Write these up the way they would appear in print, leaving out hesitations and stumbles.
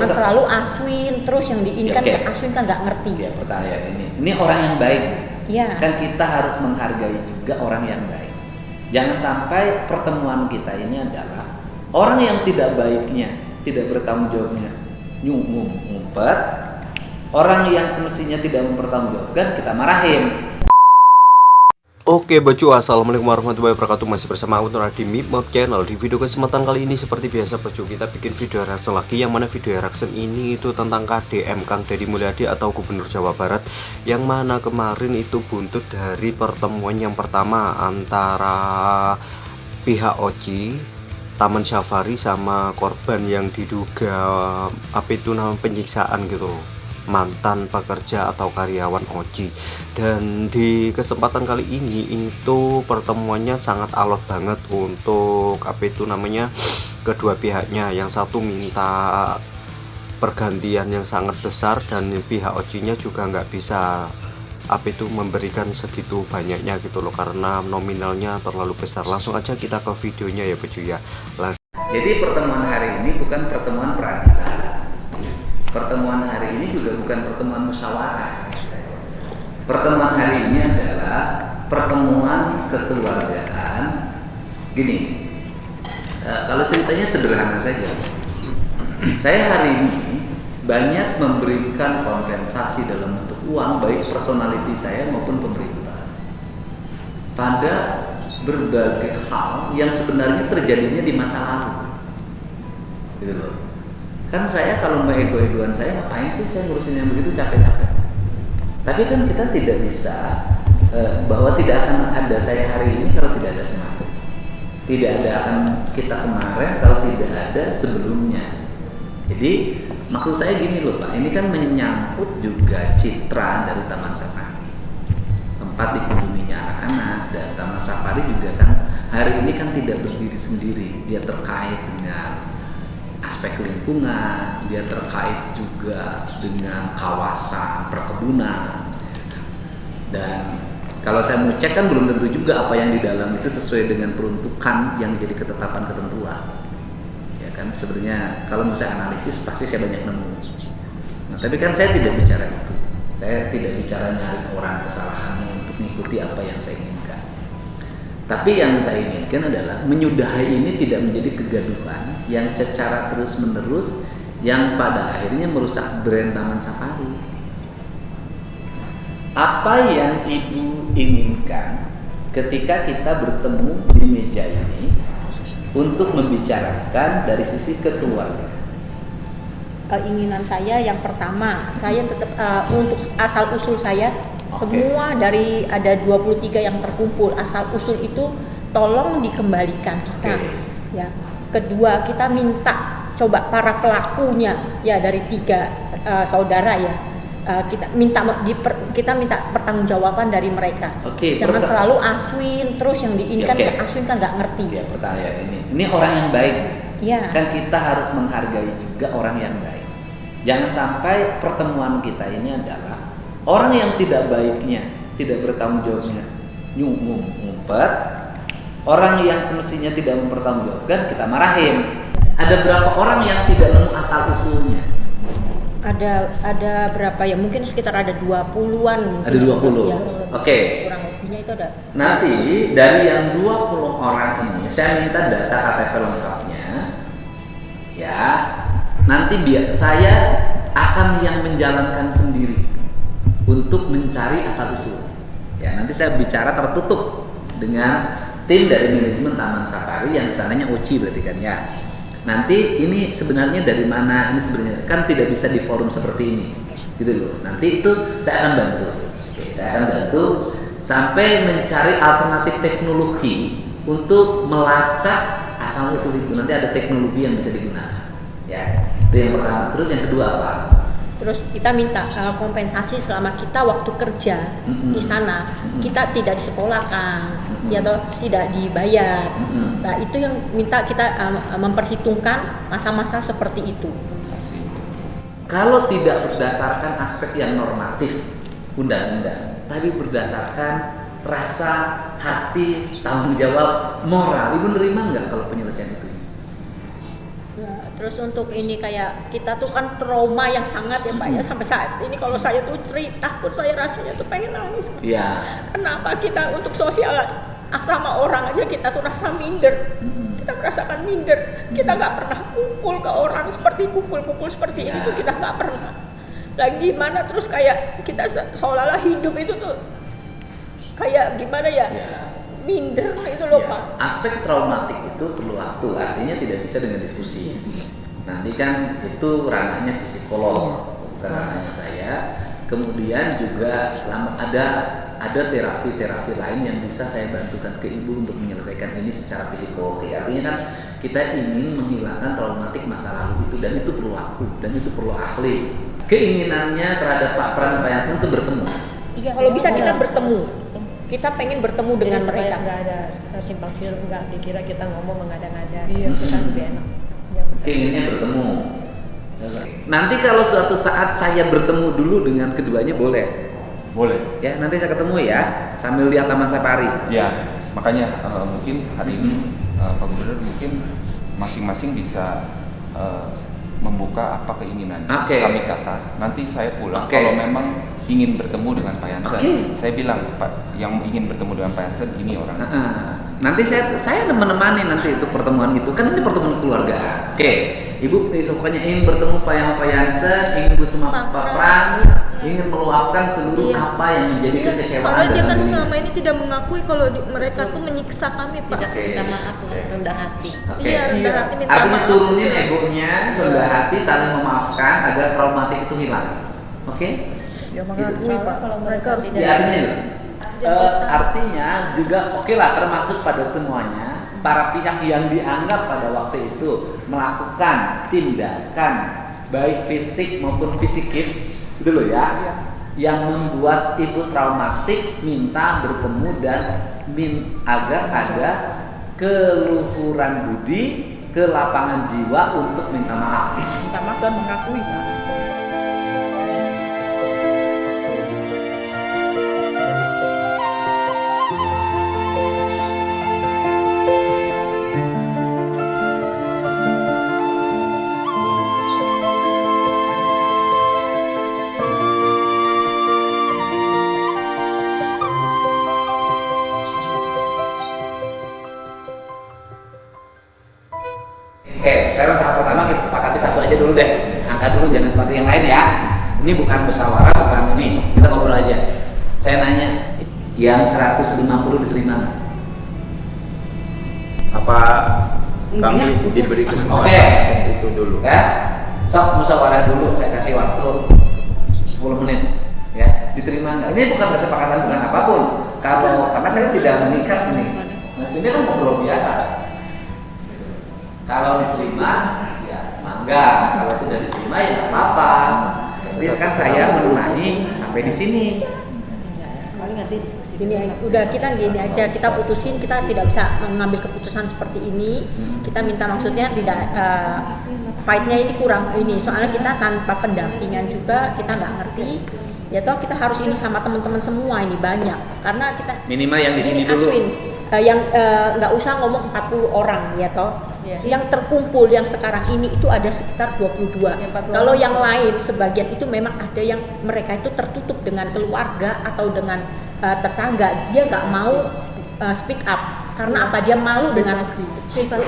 Jangan selalu Aswin terus yang diinginkan Aswin kan nggak ngerti. Ya, pertanyaan ini orang yang baik. Ya. Kan kita harus menghargai juga orang yang baik. Jangan sampai pertemuan kita ini adalah orang yang tidak baiknya, tidak bertanggung jawabnya, ngumpet. Orang yang semestinya tidak mempertanggungjawabkan kita marahin. Oke Bocu, assalamualaikum warahmatullahi wabarakatuh. Masih bersama aku Nur Adi Mipmop Channel. Di video kesempatan kali ini seperti biasa Bocu, kita bikin video reaction lagi. Yang mana video reaction ini itu tentang KDM Kang Deddy Mulyadi atau Gubernur Jawa Barat. Yang mana kemarin itu buntut dari pertemuan yang pertama antara pihak Oji, Taman Safari sama korban yang diduga penyiksaan gitu loh, mantan pekerja atau karyawan Oji. Dan di kesempatan kali ini itu pertemuannya sangat alot banget untuk kedua pihaknya. Yang satu minta pergantian yang sangat besar dan pihak Ojinya juga nggak bisa memberikan segitu banyaknya gitu loh, karena nominalnya terlalu besar. Langsung aja kita ke videonya ya Bocu ya. Jadi pertemuan hari ini bukan pertemuan peradilan. Pertemuan hari ini juga bukan pertemuan musyawarah. Pertemuan hari ini adalah pertemuan kekeluargaan. Gini, kalau ceritanya sederhana saja. Saya hari ini banyak memberikan kompensasi dalam bentuk uang, baik personality saya maupun pemerintah, pada berbagai hal yang sebenarnya terjadinya di masa lalu. Gitu loh. Kan saya kalau mau ego-egoan saya, ngapain sih saya ngurusin yang begitu capek-capek. Tapi kan kita tidak bisa bahwa tidak akan ada saya hari ini kalau tidak ada kemarin. Tidak ada akan kita kemarin kalau tidak ada sebelumnya. Jadi maksud saya gini loh Pak, ini kan menyangkut juga citra dari Taman Safari. Tempat dikunjunginya anak-anak, dan Taman Safari juga kan hari ini kan tidak berdiri sendiri. Dia terkait dengan aspek lingkungan, dia terkait juga dengan kawasan perkebunan. Dan kalau saya mau cek kan belum tentu juga apa yang di dalam itu sesuai dengan peruntukan yang jadi ketetapan ketentuan. Ya kan sebenarnya kalau mau saya analisis pasti saya banyak nemu. Nah, tapi kan saya tidak bicara itu. Saya tidak bicara nyari orang kesalahannya untuk mengikuti apa yang saya inginkan. Tapi yang saya inginkan adalah menyudahi ini tidak menjadi kegaduhan yang secara terus-menerus yang pada akhirnya merusak brand Taman Safari. Apa yang Ibu inginkan ketika kita bertemu di meja ini untuk membicarakan dari sisi kekeluargaan? Keinginan saya yang pertama, saya tetap untuk asal usul saya semua dari ada 23 yang terkumpul, asal usul itu tolong dikembalikan kita. Ya. Kedua, kita minta coba para pelakunya ya dari 3 saudara ya. Kita minta pertanggungjawaban dari mereka. Jangan selalu Aswin terus yang diinginkan Aswin kan nggak ngerti. Ya, pertanyaan ini orang yang baik. Ya. Kan kita harus menghargai juga orang yang baik. Jangan sampai pertemuan kita ini adalah orang yang tidak baiknya, tidak bertanggung jawabnya, ngumpet. Orang yang semestinya tidak mempertanggungjawabkan kita marahin. Ada berapa orang yang tidak nemu asal usulnya? Ada berapa ya? Mungkin sekitar ada 20-an. Ada 20. Ya, Oke. Kurang lebihnya itu ada. Nanti dari yang 20 orang ini saya minta data KTP lengkapnya. Ya. Nanti saya akan yang menjalankan sendiri untuk mencari asal usul. Ya, nanti saya bicara tertutup dengan tim dari manajemen Taman Safari yang sananya Oji berarti kan ya. Nanti ini sebenarnya dari mana? Ini sebenarnya kan tidak bisa di forum seperti ini, gitu loh. Nanti itu saya akan bantu. Oke, saya akan bantu sampai mencari alternatif teknologi untuk melacak asal usul itu. Nanti ada teknologi yang bisa digunakan. Ya, itu yang pertama. Terus yang kedua apa? Terus kita minta kompensasi selama kita waktu kerja di sana, kita tidak disekolahkan, ya atau tidak dibayar. Nah itu yang minta kita memperhitungkan masa-masa seperti itu. Kalau tidak berdasarkan aspek yang normatif undang-undang, tapi berdasarkan rasa, hati, tanggung jawab, moral, Ibu nerima nggak kalau penyelesaian itu? Terus untuk ini kayak kita tuh kan trauma yang sangat ya Pak ya, sampai saat ini kalau saya tuh cerita pun saya rasanya tuh pengen nangis. Iya. Kenapa kita untuk sosial sama orang aja kita tuh rasa minder, kita merasakan minder, kita nggak pernah kumpul ke orang seperti kumpul-kumpul seperti ini tuh kita nggak pernah. Lagi gimana terus kayak kita seolah-olah hidup itu tuh kayak gimana ya? Minder itu loh Pak. Aspek traumatik itu perlu waktu, artinya tidak bisa dengan diskusi. Nanti kan itu ranahnya psikolog, bukan ranahnya saya. Kemudian juga ada terapi lain yang bisa saya bantukan ke ibu untuk menyelesaikan ini secara psikologi. Artinya kan kita ingin menghilangkan traumatik masa lalu itu, dan itu perlu waktu dan itu perlu ahli. Keinginannya terhadap Pak Pran dan Pak Yansen itu bertemu. Iya, kalau bisa kita bertemu. Kita pengen bertemu dengan mereka. Nggak ada simpang siur, nggak dikira kita ngomong mengada-ngada. Iya, kita lebih enak. Keinginannya bertemu. Nanti kalau suatu saat saya bertemu dulu dengan keduanya boleh. Boleh. Ya, nanti saya ketemu ya sambil lihat Taman Safari. Ya, makanya mungkin hari ini Pak Gubernur mungkin masing-masing bisa membuka apa keinginan. Kami catat. Nanti saya pulang kalau memang ingin bertemu dengan Pak Yansen. Saya bilang, Pak, yang ingin bertemu dengan Pak Yansen ini orang. Nanti saya menemani nanti itu pertemuan itu, kan ini pertemuan keluarga. Ibu pokoknya ingin bertemu Pak Yansen, ingin bertemu Pak Frans, ingin meluapkan seluruh apa yang menjadi kekecewaan. Karena dia kan selama ini tidak mengakui kalau mereka tuh menyiksa kami Pak. Tidak minta maaf, rendah hati. Iya, rendah hati minta Artinya maaf. turunin egonya, rendah hati, saling memaafkan agar traumatik itu hilang. Ya mengakui Pak, kalau mereka harus artinya juga lah termasuk pada semuanya para pihak yang dianggap pada waktu itu melakukan tindakan baik fisik maupun psikis dulu ya, yang membuat ibu traumatik minta bertemu dan agar ada keluhuran budi, kelapangan jiwa untuk minta maaf. minta maaf dan mengakui Pak. Sekarang tahap pertama kita sepakati satu aja dulu deh. Angkat dulu, jangan seperti yang lain ya. Ini bukan musyawarah, bukan ini. Kita ngobrol aja. Saya nanya, yang 150 diterima nggak? Apa kami diberi kesempatan itu dulu? Ya. Sok musyawarah dulu, saya kasih waktu 10 menit. Ya, diterima nggak? Ini bukan kesepakatan, bukan apapun. Karena saya tidak mengikat ini. Ini kan ngobrol biasa. Kalau diterima, ya mangga. Kalau tidak diterima, ya nggak apa-apa. Jadi kan saya menemani sampai di sini. Paling nanti diskusi. Gini, udah kita gini aja, kita putusin, kita tidak bisa mengambil keputusan seperti ini. Kita minta maksudnya tidak fight-nya ini kurang ini. Soalnya kita tanpa pendampingan juga kita nggak ngerti. Ya toh kita harus ini sama teman-teman semua ini banyak. Karena kita Minimal yang di sini dulu. Aswin, yang nggak usah ngomong 40 orang ya toh. Yang terkumpul yang sekarang ini itu ada sekitar 22. Kalau yang lain sebagian itu memang ada yang mereka itu tertutup dengan keluarga atau dengan tetangga, dia nggak mau speak up karena apa, dia malu dengan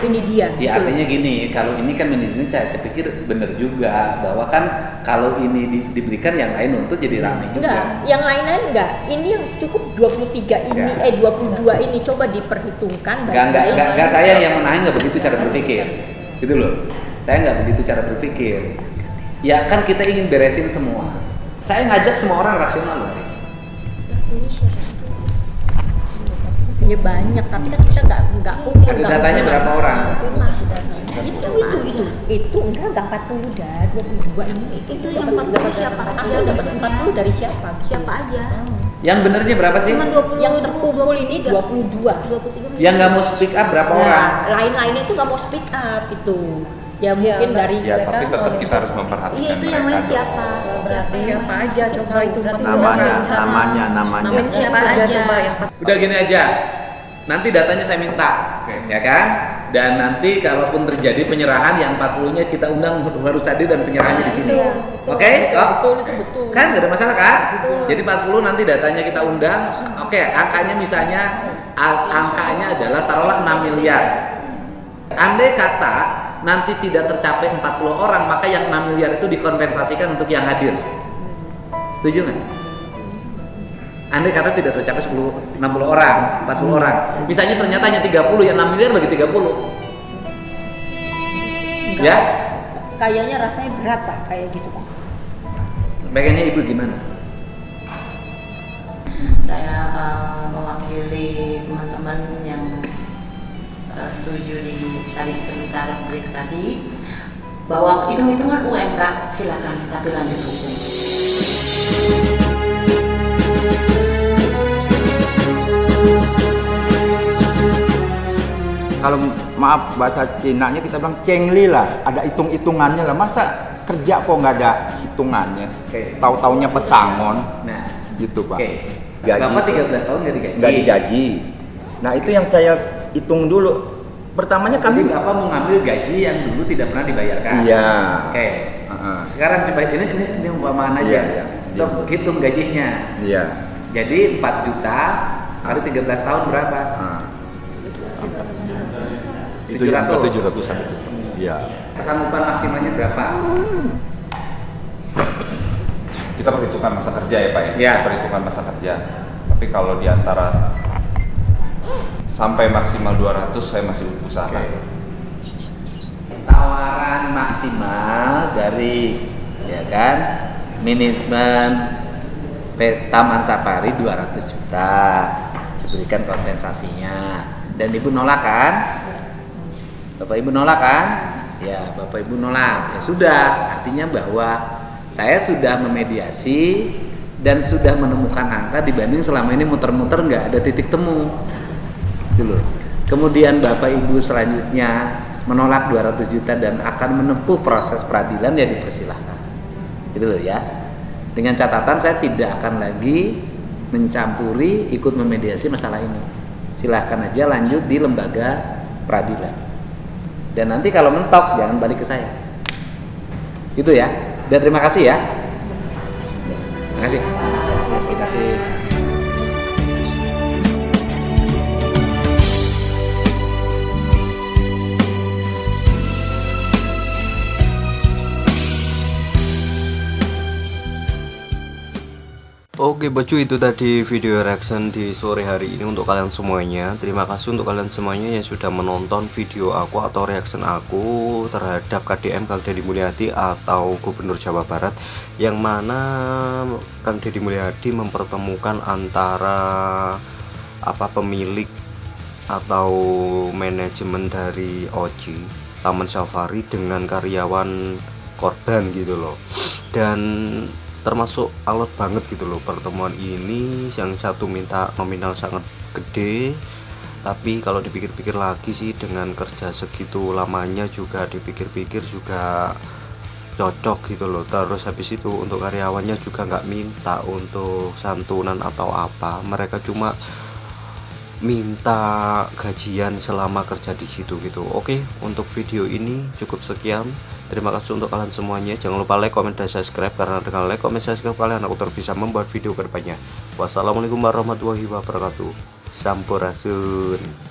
ini dia. Ya artinya gini, kalau ini kan ini saya pikir benar juga bahwa kan kalau ini diberikan yang lain untuk jadi ramai juga. Enggak, yang lain-lain enggak. Ini yang cukup 23 ini, 22 ini coba diperhitungkan. Enggak, saya yang menahan nggak begitu cara berpikir, gitu loh. Saya nggak begitu cara berpikir. Ya kan kita ingin beresin semua. Saya ngajak semua orang rasional loh. Ya banyak, tapi kan kita nggak kumpul. Ada datanya berapa orang? Itu enggak 40 dah, 22 ini. Itu yang dapat siapa? Anda dapat 40 dari siapa? Siapa aja? Yang benernya berapa sih? Yang terkumpul ini 22. Yang nggak mau speak up berapa orang? Lain-lainnya itu nggak mau speak up itu. Ya mungkin dari Ya, tapi tetap kita harus memperhatikan Iya, itu yang lain mereka siapa? Berarti siapa aja coba itu Namanya. siapa aja coba yang Udah gini aja. nanti datanya saya minta, ya kan? Dan nanti kalaupun terjadi penyerahan yang 40-nya kita undang harus hadir dan penyerahannya di sini. Oke? Betul, itu betul. Kan nggak ada masalah kan? Betul. Jadi 40 nanti datanya kita undang. Oke, angkanya misalnya angkanya adalah taruhlah 6 miliar. Andai kata nanti tidak tercapai 40 orang, maka yang 6 miliar itu dikompensasikan untuk yang hadir. Setuju nggak? Andai kata tidak tercapai 60 orang, 40 orang. Misalnya ternyata hanya 30, yang 6 miliar bagi 30. Enggak. Ya? Kayaknya rasanya berat Pak, kayak gitu Pak. Bagiannya Ibu gimana? Saya mewakili teman-teman yang setuju di tadi sebentar break tadi bahwa hitung-hitungan UMK silakan, tapi lanjut hukum. Kalau maaf bahasa Cinanya kita bilang cengli lah, ada hitung-hitungannya lah. Masa kerja kok nggak ada hitungannya? Tahu-taunya pesangon. Nah, gitu Pak. Gaji. Bapak 13 tahun nggak digaji? Nggak digaji. Nah itu yang saya hitung dulu. Pertamanya kami Bapak mengambil gaji yang dulu tidak pernah dibayarkan. Iya. Oke. Sekarang coba ini umpamaan aja. Iya. So, hitung gajinya. Iya. Jadi 4 juta kali 13 tahun berapa? Itu yang 700-an. Iya. Kesanggupan maksimalnya berapa? Kita perhitungkan masa kerja ya Pak ya? Ya. Perhitungan masa kerja. Tapi kalau di antara sampai maksimal 200 saya masih usaha. Tawaran maksimal dari ya kan manajemen Taman Safari 200 juta diberikan kompensasinya, dan Ibu nolak kan? Bapak Ibu nolak kan? Ya Bapak Ibu nolak, ya sudah, artinya bahwa saya sudah memediasi dan sudah menemukan angka dibanding selama ini muter-muter nggak ada titik temu dulu. Kemudian Bapak Ibu selanjutnya menolak 200 juta dan akan menempuh proses peradilan, ya dipersilahkan gitu loh ya, dengan catatan saya tidak akan lagi mencampuri ikut memediasi masalah ini. Silahkan aja lanjut di lembaga peradilan, dan nanti kalau mentok jangan balik ke saya gitu ya. Dan terima kasih ya. Terima kasih. Terima kasih. Oke Bacu, itu tadi video reaction di sore hari ini untuk kalian semuanya. Terima kasih untuk kalian semuanya yang sudah menonton video aku atau reaction aku terhadap KDM Kang Deddy Mulyadi atau Gubernur Jawa Barat, yang mana Kang Deddy Mulyadi mempertemukan antara pemilik atau manajemen dari OJ Taman Safari dengan karyawan korban gitu loh. Dan termasuk alot banget gitu loh pertemuan ini. Yang satu minta nominal sangat gede, tapi kalau dipikir-pikir lagi sih dengan kerja segitu lamanya juga dipikir-pikir juga cocok gitu loh. Terus habis itu untuk karyawannya juga nggak minta untuk santunan atau apa, mereka cuma minta gajian selama kerja di situ gitu. Oke, untuk video ini cukup sekian. Terima kasih untuk kalian semuanya. Jangan lupa like, comment, dan subscribe, karena dengan like, comment, subscribe kalian aku terus bisa membuat video kedepannya. Wassalamualaikum warahmatullahi wabarakatuh. Sampurasun.